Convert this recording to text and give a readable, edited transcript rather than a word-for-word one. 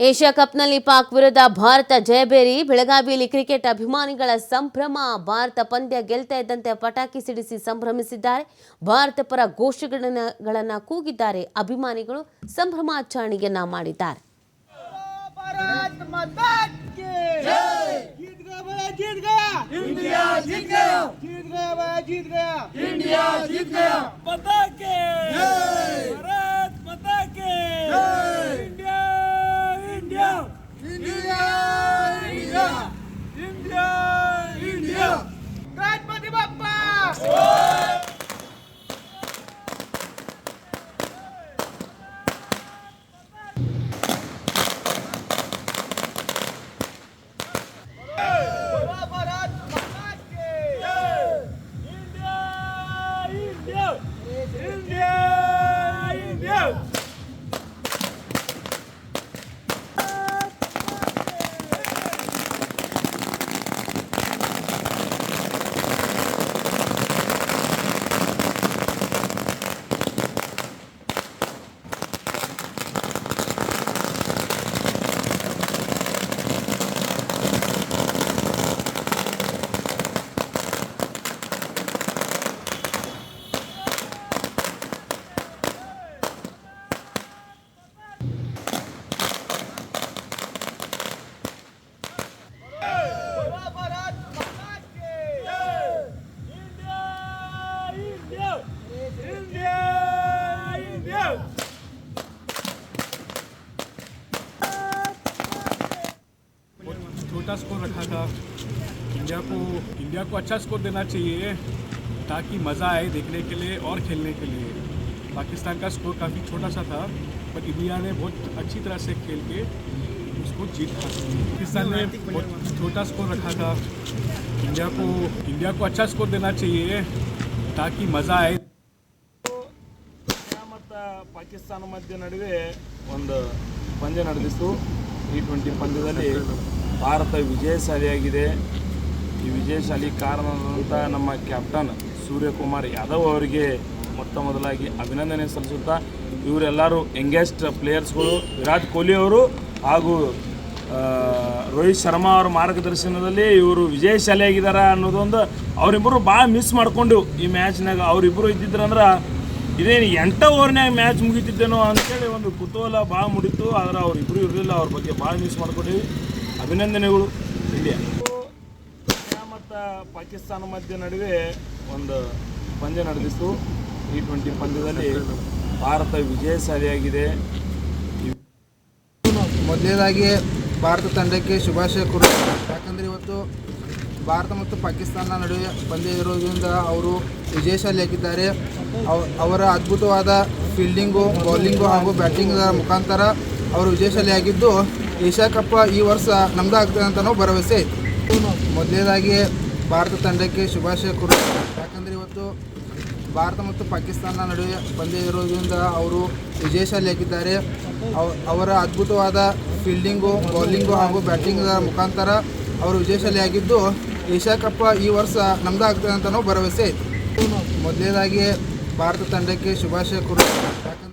Asia ಕಪ್ನಲ್ಲಿ Pak ವಿರುದ್ಧ ಭಾರತ ಜಯಬೇರಿ. ಬೆಳಗಾವಿಯಲ್ಲಿ cricket ಅಭಿಮಾನಿಗಳ ಸಂಭ್ರಮ. ಭಾರತ ಪಂದ್ಯ ಗೆಲ್ತಾ ಇದ್ದಂತೆ ಪಟಾಕಿ ಸಿಡಿಸಿ ಸಂಭ್ರಮಿಸಿದ್ದಾರೆ. ಭಾರತ ಪರ ಘೋಷಣೆಗಳನ್ನ ಕೂಗಿದ್ದಾರೆ. ಅಭಿಮಾನಿಗಳು ಸಂಭ್ರಮಾಚರಣೆಯನ್ನ ಮಾಡಿದ್ದಾರೆ. छोटा स्कोर रखा था। इंडिया को अच्छा स्कोर देना चाहिए ताकि मज़ा आए देखने के लिए और खेलने के लिए। पाकिस्तान का स्कोर काफ़ी छोटा सा था बट इंडिया ने बहुत अच्छी तरह से खेल के उसको जीत हासिल की। पाकिस्तान ने बहुत छोटा स्कोर रखा था। इंडिया को अच्छा स्कोर देना चाहिए ताकि मज़ा आए। ಮತ್ತು ಪಾಕಿಸ್ತಾನ ಮಧ್ಯೆ ನಡುವೆ ಒಂದು ಪಂದ್ಯ ನಡೆದಿತ್ತು. T20 ಪಂದ್ಯದಲ್ಲಿ ಭಾರತ ವಿಜಯಶಾಲಿಯಾಗಿದೆ. ಈ ವಿಜಯಶಾಲಿ ಕಾರಣದಂಥ ನಮ್ಮ ಕ್ಯಾಪ್ಟನ್ ಸೂರ್ಯಕುಮಾರ್ ಯಾದವ್ ಅವರಿಗೆ ಮೊತ್ತ ಮೊದಲಾಗಿ ಅಭಿನಂದನೆ ಸಲ್ಲಿಸುತ್ತಾ, ಇವರೆಲ್ಲರೂ ಯಂಗೆಸ್ಟ್ ಪ್ಲೇಯರ್ಸ್ಗಳು, ವಿರಾಟ್ ಕೊಹ್ಲಿ ಅವರು ಹಾಗೂ ರೋಹಿತ್ ಶರ್ಮಾ ಅವರ ಮಾರ್ಗದರ್ಶನದಲ್ಲಿ ಇವರು ವಿಜಯಶಾಲಿಯಾಗಿದ್ದಾರೆ ಅನ್ನೋದೊಂದು ಅವರಿಬ್ಬರು ಭಾಳ ಮಿಸ್ ಮಾಡಿಕೊಂಡು ಈ ಮ್ಯಾಚ್ನಾಗ ಅವರಿಬ್ಬರು ಇದ್ದಿದ್ರಂದ್ರೆ ಇದೇನು 8 ಓವರ್ನಾಗ ಮ್ಯಾಚ್ ಮುಗಿತಿದ್ದೇನೋ ಅಂತೇಳಿ ಒಂದು ಕುತೂಹಲ ಭಾಳ ಮೂಡಿತ್ತು. ಆದರೆ ಅವರಿಬ್ಬರು ಇರಲಿಲ್ಲ, ಅವ್ರ ಬಗ್ಗೆ ಭಾಳ ಮಿಸ್ ಮಾಡ್ಕೊಂಡಿವಿ. ಅಭಿನಂದನೆಗಳು ಇಂಡಿಯಾ. ಮತ್ತು ಪಾಕಿಸ್ತಾನ ಮಧ್ಯೆ ನಡುವೆ ಒಂದು ಪಂದ್ಯ ನಡೆದಿತ್ತು. T20 ಪಂದ್ಯದಲ್ಲಿ ಭಾರತ ವಿಜಯಶಾಲಿಯಾಗಿದೆ. ಮೊದಲನೇದಾಗಿ ಭಾರತ ತಂಡಕ್ಕೆ ಶುಭಾಶಯ ಕೊಡುತ್ತಾರೆ. ಯಾಕಂದರೆ ಇವತ್ತು ಭಾರತ ಮತ್ತು ಪಾಕಿಸ್ತಾನ ನಡುವೆ ಪಂದ್ಯ ಇರೋದ್ರಿಂದ ಅವರು ವಿಜಯಶಾಲಿಯಾಗಿದ್ದಾರೆ. ಅವರ ಅದ್ಭುತವಾದ ಫೀಲ್ಡಿಂಗು, ಬೌಲಿಂಗು ಹಾಗೂ ಬ್ಯಾಟಿಂಗ್ ಮುಖಾಂತರ ಅವರು ವಿಜಯಶಾಲಿಯಾಗಿದ್ದು ಏಷ್ಯಾ ಕಪ್ ಈ ವರ್ಷ ನಮ್ಮದಾಗ್ತದೆ ಅಂತಲೂ ಭರವಸೆ ಐತೆ. ಮೊದಲನೇದಾಗಿ ಭಾರತ ತಂಡಕ್ಕೆ ಶುಭಾಶಯ ಕೊಡುತ್ತಾರೆ. ಯಾಕಂದರೆ ಇವತ್ತು ಭಾರತ ಮತ್ತು ಪಾಕಿಸ್ತಾನ ನಡುವೆ ಪಂದ್ಯ ಇರೋದ್ರಿಂದ ಅವರು ವಿಜಯಶಾಲಿಯಾಗಿದ್ದಾರೆ. ಅವರ ಅದ್ಭುತವಾದ ಫೀಲ್ಡಿಂಗು, ಬೌಲಿಂಗು ಹಾಗೂ ಬ್ಯಾಟಿಂಗ್ ಮುಖಾಂತರ ಅವರು ವಿಜಯಶಾಲಿಯಾಗಿದ್ದು ಏಷ್ಯಾ ಕಪ್ ಈ ವರ್ಷ ನಮ್ಮದಾಗ್ತದೆ ಅಂತಲೂ ಭರವಸೆ ಐತೆ. ಮೊದಲನೇದಾಗಿ ಭಾರತ ತಂಡಕ್ಕೆ ಶುಭಾಶಯ ಕೊಡುತ್ತಾರೆ.